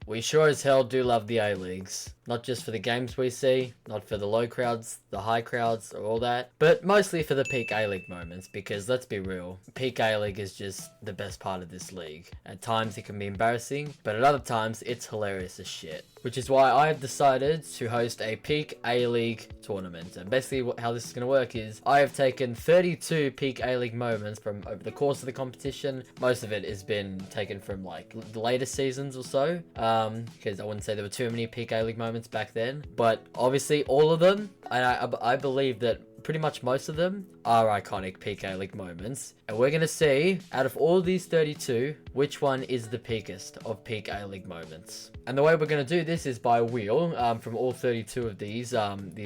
We sure as hell do love the A-Leagues. Not just for the games we see, not for the low crowds, the high crowds, or all that, but mostly for the peak A-League moments, because let's be real, peak A-League is just the best part of this league. At times it can be embarrassing, but at other times it's hilarious as shit. Which is why I have decided to host a peak A-League tournament. And basically how this is going to work is I have taken 32 peak A-League moments from over the course of the competition. Most of it has been taken from like the later seasons or so, because I wouldn't say there were too many peak A-League moments back then, but obviously all of them, and I believe that pretty much most of them are iconic peak A-League moments, and we're gonna see out of all these 32 which one is the peakest of peak A-League moments. And the way we're gonna do this is by wheel from all 32 of these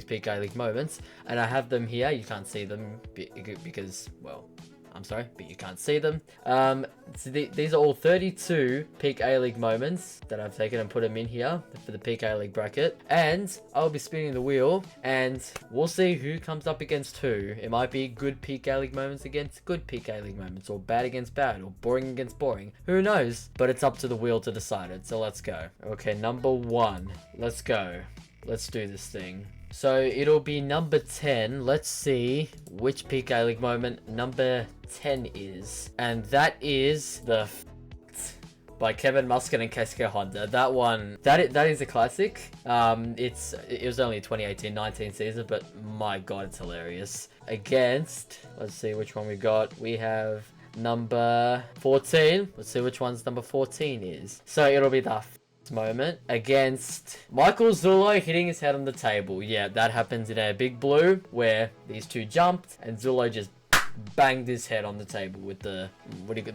peak A-League moments, and I have them here. You can't see them because, well, I'm sorry, but you can't see them. So these are all 32 peak A-League moments that I've taken and put them in here for the peak A-League bracket. And I'll be spinning the wheel and we'll see who comes up against who. It might be good peak A-League moments against good peak A-League moments, or bad against bad, or boring against boring. Who knows? But it's up to the wheel to decide it. So let's go. Okay, number 1. Let's go. Let's do this thing. So it'll be number 10. Let's see which peak A-League moment number 10 is. And that is the by Kevin Muscat and Keisuke Honda. That one, that is a classic. It was only a 2018-19 season, but my god, it's hilarious. Against, let's see which one we got. We have number 14. Let's see which one's number 14 is. So it'll be the moment against Michael Zullo hitting his head on the table. Yeah, that happens in a Big Blue where these two jumped and Zullo just banged his head on the table with the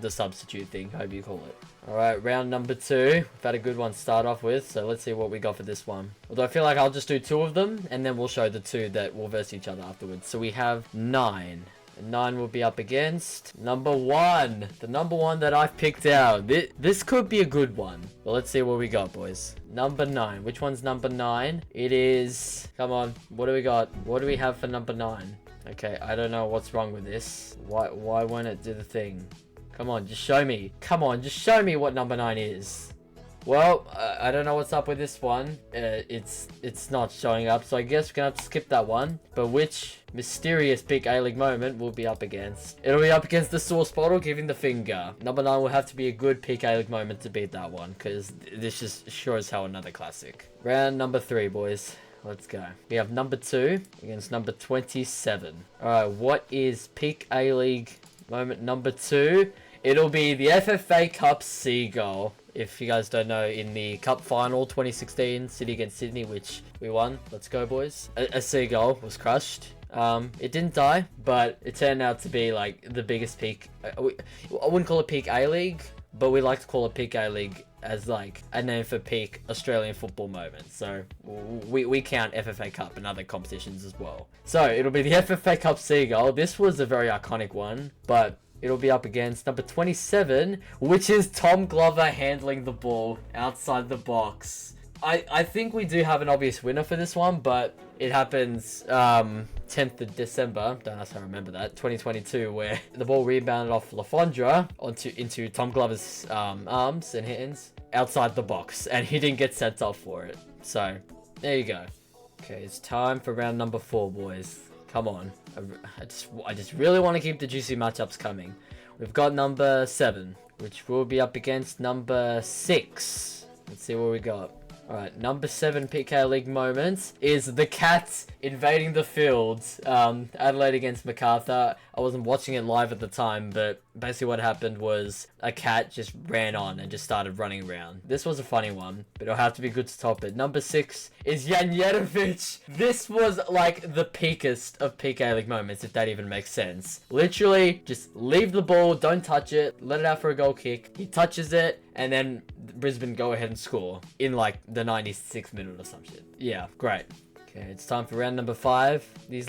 the substitute thing, however you call it. Alright, round number 2. We've had a good one to start off with, so let's see what we got for this one. Although I feel like I'll just do 2 of them and then we'll show the 2 that will verse each other afterwards. So we have 9. 9 will be up against number 1. The number 1 that I've picked out. This could be a good one. But let's see what we got, boys. Number 9. Which one's number 9? It is... Come on. What do we got? What do we have for number 9? Okay, I don't know what's wrong with this. Why won't it do the thing? Come on, just show me. Come on, just show me what number 9 is. Well, I don't know what's up with this one. It's not showing up, so I guess we're gonna have to skip that one. But which mysterious peak A-League moment will be up against? It'll be up against the sauce bottle giving the finger. Number 9 will have to be a good peak A-League moment to beat that one, because this is sure as hell another classic. Round number 3, boys. Let's go. We have number 2 against number 27. Alright, what is peak A-League moment number 2? It'll be the FFA Cup Seagull. If you guys don't know, in the Cup Final 2016, City against Sydney, which we won. Let's go, boys. A seagull was crushed. It didn't die, but it turned out to be like the biggest peak. I wouldn't call it peak A-League, but we like to call it peak A-League as like a name for peak Australian football moment. So we count FFA Cup and other competitions as well. So it'll be the FFA Cup Seagull. This was a very iconic one, but it'll be up against number 27, which is Tom Glover handling the ball outside the box. I think we do have an obvious winner for this one, but it happens 10th of December, don't ask how I remember that, 2022, where the ball rebounded off Lafondra into Tom Glover's arms and hands outside the box, and he didn't get sent off for it. So, there you go. Okay, it's time for round number 4, boys. Come on. I just really want to keep the juicy matchups coming. We've got number 7, which will be up against number 6. Let's see what we got. Alright, number 7 PK League moments is the Cats invading the field. Adelaide against MacArthur. I wasn't watching it live at the time, but basically what happened was a cat just ran on and just started running around. This was a funny one, but it'll have to be good to top it. Number 6 is Janjetovic. This was like the peakest of PK League moments, if that even makes sense. Literally, just leave the ball, don't touch it, let it out for a goal kick. He touches it, and then Brisbane go ahead and score in like the 96th minute or some shit. Yeah, great. Okay, it's time for round number 5. I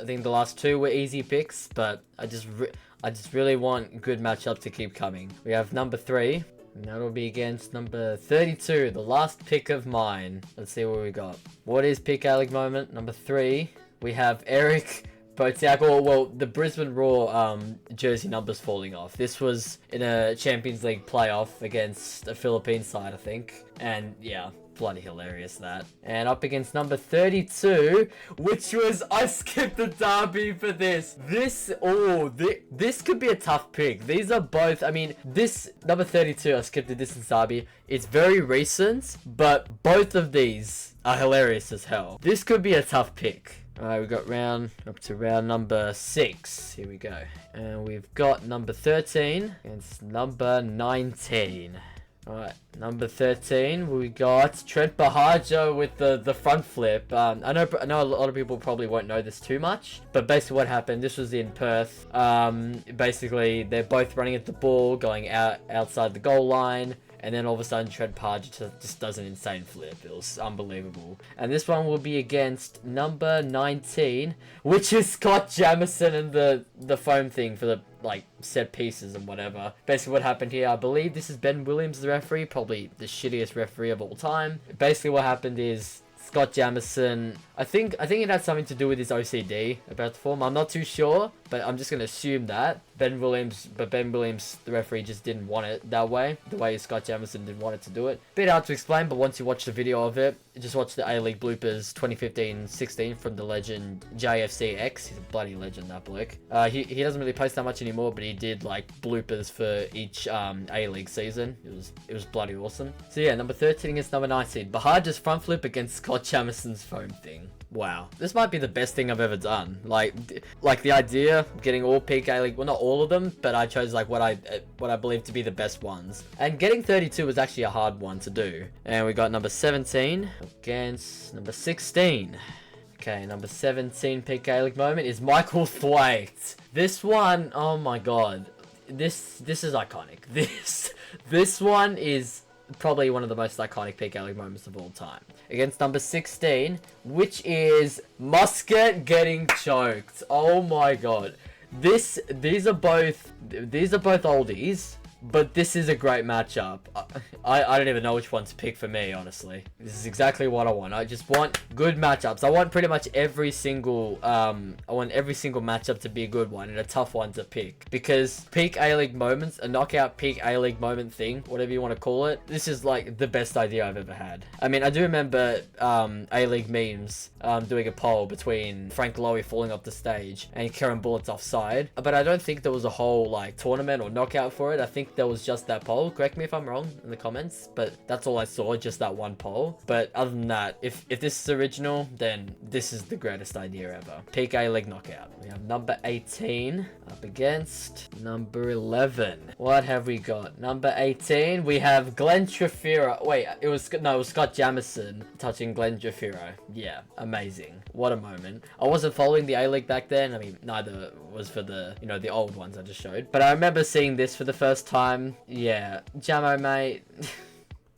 think the last 2 were easy picks, but I just really want good matchups to keep coming. We have number 3, and that'll be against number 32, the last pick of mine. Let's see what we got. What is pick Alec moment? Number 3, we have Eric Botiak, or well, the Brisbane Roar jersey numbers falling off. This was in a Champions League playoff against a Philippine side, I think. And yeah, bloody hilarious that. And up against number 32, which was, I skipped the derby for this. This could be a tough pick. These are both, I mean, this number 32, I skipped the distance derby. It's very recent, but both of these are hilarious as hell. This could be a tough pick. Alright, we got up to round number 6. Here we go. And we've got number 13 against number 19. Alright, number 13, we got Trent Bahajo with the front flip. I know a lot of people probably won't know this too much, but basically what happened, this was in Perth. Basically, they're both running at the ball, going outside the goal line, and then all of a sudden Trent Bahajo just does an insane flip. It was unbelievable. And this one will be against number 19, which is Scott Jamieson and the foam thing for the like set pieces and whatever. Basically what happened here, I believe this is Ben Williams, the referee, probably the shittiest referee of all time. Basically what happened is Scott Jamieson, I think it had something to do with his OCD about the form. I'm not too sure, but I'm just going to assume that. Ben Williams, the referee, just didn't want it that way. The way Scott Jamieson didn't want it to do it. Bit hard to explain, but once you watch the video of it, just watch the A-League bloopers 2015-16 from the legend JFCX. He's a bloody legend, that bloke. He doesn't really post that much anymore, but he did like bloopers for each A-League season. It was bloody awesome. So yeah, number 13 against number 19. Bahaja's front flip against Scott Jamieson's foam thing. Wow, this might be the best thing I've ever done. Like the idea of getting all peak A-League, well, not all of them, but I chose like what I believe to be the best ones. And getting 32 was actually a hard one to do. And we got number 17 against number 16. Okay, number 17 peak A-League moment is Michael Thwaite. This one, oh my god, this is iconic. This one is probably one of the most iconic peak A-League moments of all time. Against number 16, which is Muscat getting choked. Oh my god. These are both oldies, but this is a great matchup. I don't even know which one to pick for me, honestly. This is exactly what I want. I just want good matchups. I want pretty much every single matchup to be a good one and a tough one to pick. Because peak A-League moments, a knockout peak A-League moment thing, whatever you want to call it, this is like the best idea I've ever had. I mean, I do remember A-League memes doing a poll between Frank Lowy falling off the stage and Kieran Bullett's offside, but I don't think there was a whole like tournament or knockout for it. I think there was just that poll. Correct me if I'm wrong in the comments, but that's all I saw, just that one poll. But other than that, if this is original, then this is the greatest idea ever. Peak A-League knockout. We have number 18 up against number 11. What have we got? Number 18, we have Glenn Trefiro. Wait, it was Scott Jamieson touching Glenn Trefiro. Yeah, amazing. What a moment. I wasn't following the A-League back then. I mean, neither was for the, the old ones I just showed. But I remember seeing this for the first time. Yeah, Jamo, mate.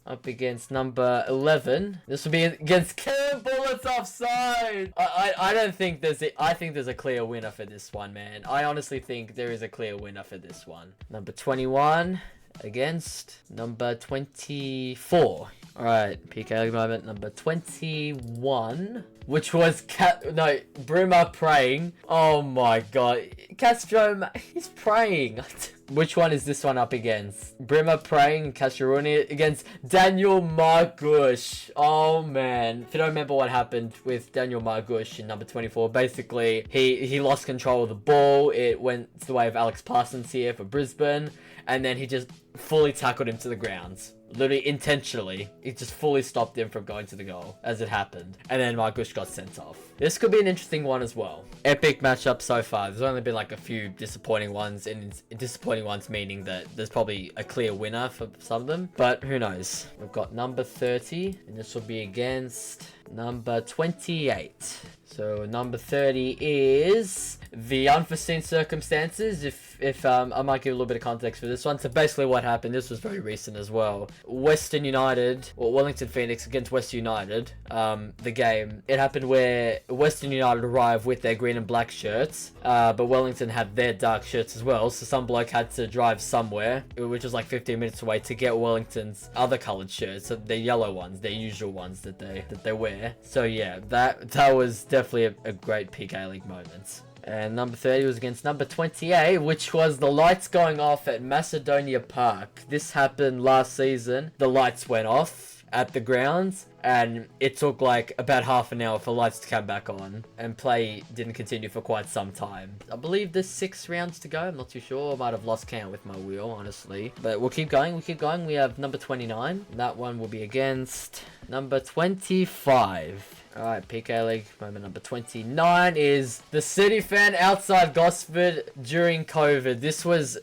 Up against number 11. This will be against Kieran Bullett's offside. I think there's a clear winner for this one, man. I honestly think there is a clear winner for this one. Number 21 against number 24. Alright, PK moment number 21, which was Bruma praying. Oh my god. Castro, he's praying. Which one is this one up against? Bruma praying, Castrouni against Daniel Margush. Oh man. If you don't remember what happened with Daniel Margush in number 24, basically he lost control of the ball. It went the way of Alex Parsons here for Brisbane, and then he just fully tackled him to the ground. Literally intentionally, it just fully stopped him from going to the goal as it happened. And then Margush got sent off. This could be an interesting one as well. Epic matchup so far. There's only been like a few disappointing ones, and disappointing ones meaning that there's probably a clear winner for some of them. But who knows? We've got number 30, and this will be against number 28. So number 30 is the unforeseen circumstances. If I might give a little bit of context for this one. So basically what happened, this was very recent as well. Western United, or Wellington Phoenix against West United, the game. It happened where Western United arrived with their green and black shirts, but Wellington had their dark shirts as well. So some bloke had to drive somewhere, which was like 15 minutes away, to get Wellington's other coloured shirts, so their yellow ones, their usual ones that they wear. So yeah, that was definitely a great peak A-League moment. And number 30 was against number 28, which was the lights going off at Macedonia Park. This happened last season. The lights went off at the grounds, and it took like about half an hour for lights to come back on, and play didn't continue for quite some time. I believe there's 6 rounds to go. I'm not too sure. I might have lost count with my wheel, honestly. But we'll keep going. We have number 29. That one will be against number 25. Alright, PK League moment number 29 is the City fan outside Gosford during COVID. This was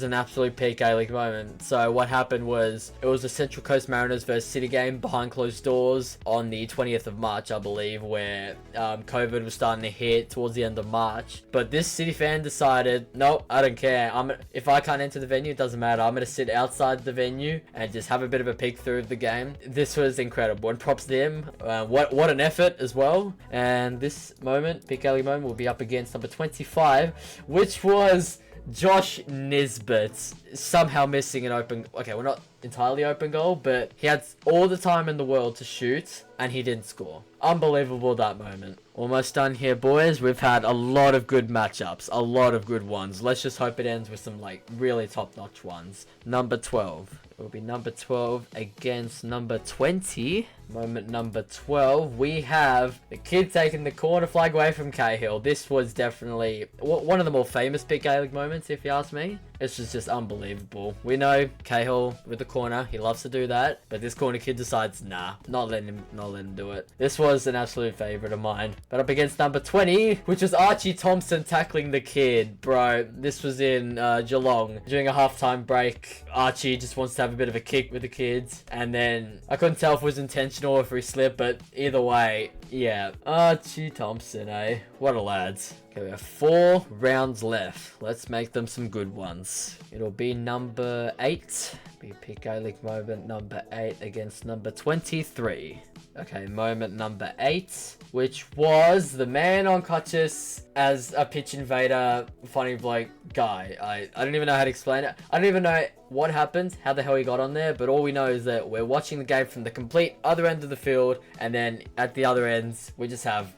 an absolute PK League moment. So what happened was, it was the Central Coast Mariners versus City game behind closed doors on the 20th of March, I believe, where COVID was starting to hit towards the end of March. But this City fan decided, nope, I don't care. If I can't enter the venue, it doesn't matter. I'm going to sit outside the venue and just have a bit of a peek through of the game. This was incredible, and props to him. What an effort as well. And this moment, Big Alley moment, will be up against number 25, which was Josh Nisbet, somehow missing an open... Okay, well, not entirely open goal, but he had all the time in the world to shoot, and he didn't score. Unbelievable, that moment. Almost done here, boys. We've had a lot of good matchups, a lot of good ones. Let's just hope it ends with some, like, really top-notch ones. Number 12. It will be number 12 against number 20. Moment number 12, we have the kid taking the corner flag away from Cahill. This was definitely one of the more famous Big Gaelic moments, if you ask me. This was just unbelievable. We know Cahill with the corner, he loves to do that, but this corner kid decides, nah, not letting him do it. This was an absolute favorite of mine. But up against number 20, which was Archie Thompson tackling the kid. Bro, this was in Geelong during a halftime break. Archie just wants to have a bit of a kick with the kids, and then I couldn't tell if it was intentional or if he slipped, but either way, yeah. Archie Thompson, eh? What a lad. Okay, we have 4 rounds left. Let's make them some good ones. It'll be number 8. Be Pick Gaelic moment number 8 against number 23. Okay, moment number 8, which was the man on crutches as a pitch invader, funny bloke guy. I don't even know how to explain it. I don't even know what happened, how the hell he got on there, but all we know is that we're watching the game from the complete other end of the field, and then at the other ends, we just have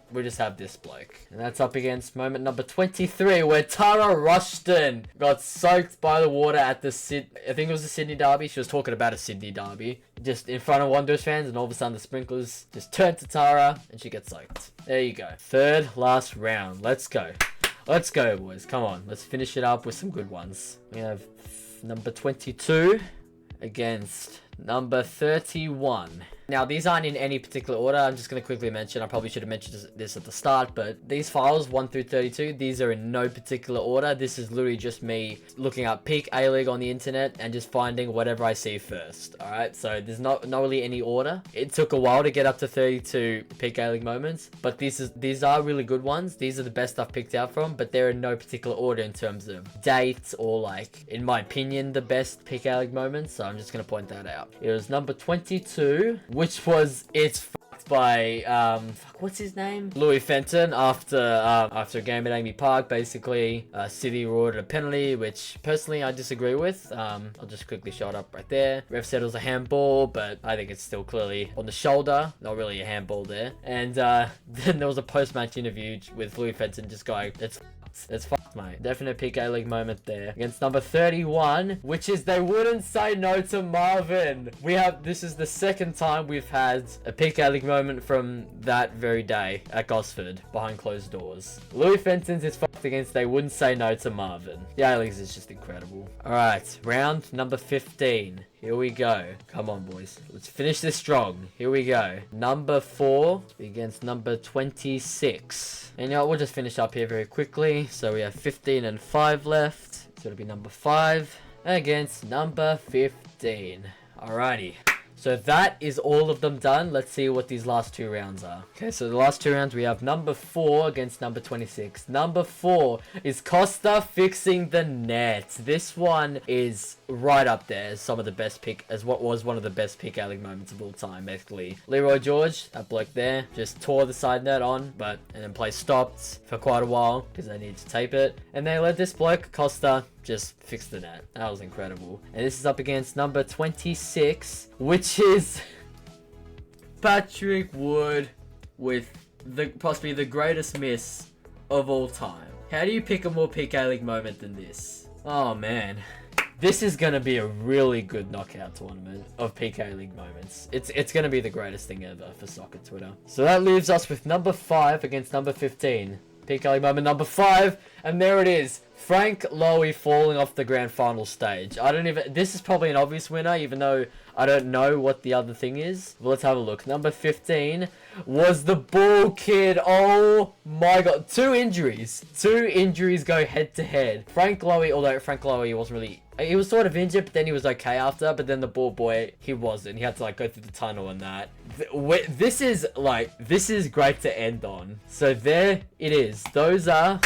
this bloke. And that's up against moment number 23, where Tara Rushton got soaked by the water at the I think it was the Sydney Derby. She was talking about a Sydney Derby, just in front of Wanderers fans, and all of a sudden the sprinklers just turn to Tara, and she gets soaked. There you go. Third last round. Let's go. Let's go, boys. Come on. Let's finish it up with some good ones. We have number 22 against number 31. Now, these aren't in any particular order. I'm just going to quickly mention, I probably should have mentioned this at the start, but these files, 1 through 32, these are in no particular order. This is literally just me looking up Peak A-League on the internet and just finding whatever I see first. Alright, so there's not really any order. It took a while to get up to 32 Peak A-League moments, but these are really good ones. These are the best I've picked out from, but they're in no particular order in terms of date or, like, in my opinion, the best Peak A-League moments, so I'm just going to point that out. It was number 22, which was by what's his name, Louis Fenton, after a game at Amy Park. Basically, City awarded a penalty, which personally I disagree with. I'll just quickly show it up right there. Ref said it was a handball, but I think it's still clearly on the shoulder, not really a handball there. And then there was a post-match interview with Louis Fenton just going, it's fucked, mate. Definite PK League moment there. Against number 31, which is they wouldn't say no to Marvin. This is the second time we've had a PK League moment from that very day at Gosford behind closed doors. Louis Fenton's is fucked against they wouldn't say no to Marvin. The A-Leagues is just incredible. Alright, round number 15. Here we go. Come on, boys. Let's finish this strong. Here we go. Number 4 against number 26. And you know what? We'll just finish up here very quickly. So we have 15 and 5 left. So it'll be number 5 against number 15. Alrighty. So that is all of them done. Let's see what these last 2 rounds are. Okay, so the last 2 rounds, we have number 4 against number 26. Number 4 is Costa fixing the net. This one is right up there as some of the best pick, as what was one of the best pick A-League moments of all time, basically. Leroy George, that bloke there, just tore the side net on, and then play stopped for quite a while because they needed to tape it. And they let this bloke, Costa, just fix the net. That was incredible. And this is up against number 26, which is Patrick Wood with possibly the greatest miss of all time. How do you pick a more peak A-League moment than this? Oh man. This is going to be a really good knockout tournament of peak A-League moments. It's going to be the greatest thing ever for soccer Twitter. So that leaves us with number 5 against number 15. Peak A-League moment number 5. And there it is. Frank Lowy falling off the grand final stage. This is probably an obvious winner, even though I don't know what the other thing is. Well, let's have a look. Number 15 was the Ball Kid. Oh my god. 2 injuries. 2 injuries go head to head. Frank Lowy, although Frank Lowy wasn't really... He was sort of injured, but then he was okay after. But then the Ball Boy, he wasn't. He had to go through the tunnel and that. This is great to end on. So there it is. Those are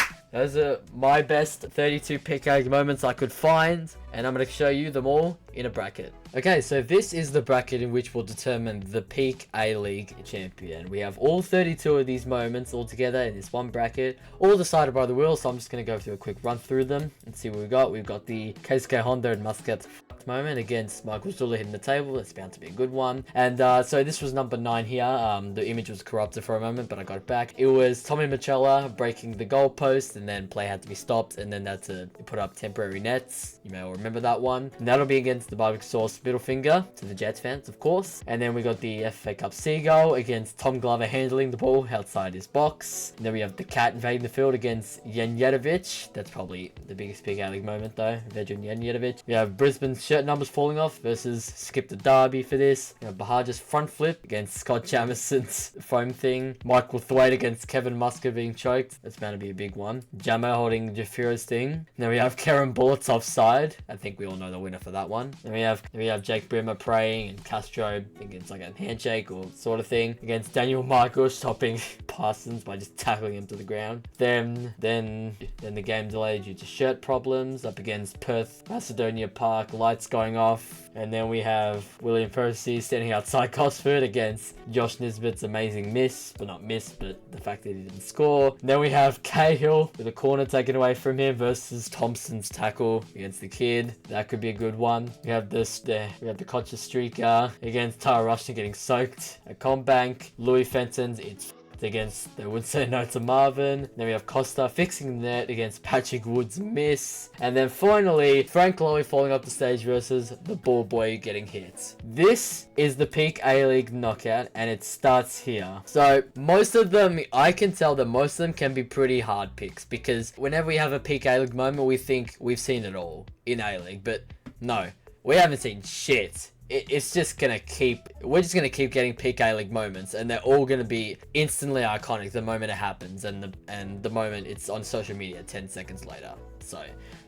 my best 32 pick A moments I could find, and I'm going to show you them all in a bracket. Okay, so this is the bracket in which we'll determine the peak A-League champion. We have all 32 of these moments all together in this one bracket, all decided by the wheel, so I'm just going to go through a quick run through them and see what we've got. We've got the Keisuke Honda and Muscat moment against Michael Zula hitting the table. That's bound to be a good one. And so this was number 9 here. The image was corrupted for a moment, but I got it back. It was Tommy Machella breaking the goalpost, and then play had to be stopped, and then they had to put up temporary nets. You may all remember that one. And that'll be against the barbecue sauce middle finger to the Jets fans, of course. And then we got the FA Cup Seagull against Tom Glover handling the ball outside his box. And then we have the Cat invading the field against Jenjetovic. That's probably the biggest big A-League moment though, Vedran Jenjetovic. We have Brisbane's shirt numbers falling off versus Skip the Derby for this. We have Bahaja's front flip against Scott Jamison's foam thing. Michael Thwaite against Kevin Musker being choked. That's bound to be a big one. Jamo holding Jafiro's thing. And then we have Karen Bullett's offside. I think we all know the winner for that one. Then we have Jake Brimmer praying and Castro thinking it's like a handshake or sort of thing against Daniel Michael stopping Parsons by just tackling him to the ground. Then the game delayed due to shirt problems up against Perth Macedonia Park, lights going off. And then we have William Percy standing outside Gosford against Josh Nisbet's amazing miss, but not miss, but the fact that he didn't score. And then we have Cahill with a corner taken away from him versus Thompson's tackle against the kid. That could be a good one. We have the Kocha streaker against Tara Rushton getting soaked at Combank. Louis Fenton's it's against They Would Say No to Marvin. Then we have Costa fixing the net against Patrick Wood's miss. And then finally, Frank Lowy falling off the stage versus the Ball Boy getting hit. This is the peak A-League knockout, and it starts here. So most of them, I can tell that most of them can be pretty hard picks, because whenever we have a peak A-League moment, we think we've seen it all in A-League, but no, we haven't seen shit. We're just gonna keep getting peak A-League moments, and they're all gonna be instantly iconic the moment it happens, and the moment it's on social media 10 seconds later. So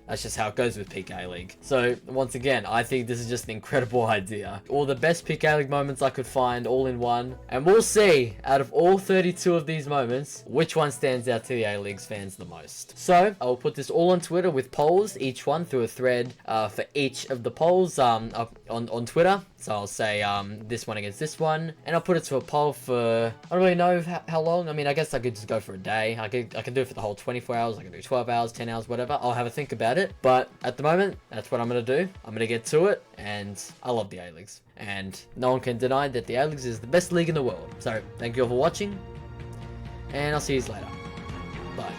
that's just how it goes with peak A-League. So once again, I think this is just an incredible idea. All the best peak A-League moments I could find all in one, and we'll see out of all 32 of these moments which one stands out to the A-League's fans the most. So I'll put this all on Twitter with polls, each one through a thread for each of the polls up on Twitter. So I'll say this one against this one, and I'll put it to a poll for, I don't really know how long. I mean, I guess I could just go for a day. I can do it for the whole 24 hours. I can do 12 hours, 10 hours, whatever. I'll have a think about it. But at the moment, that's what I'm going to do. I'm going to get to it, and I love the A-Leagues. And no one can deny that the A-Leagues is the best league in the world. So thank you all for watching, and I'll see you later. Bye.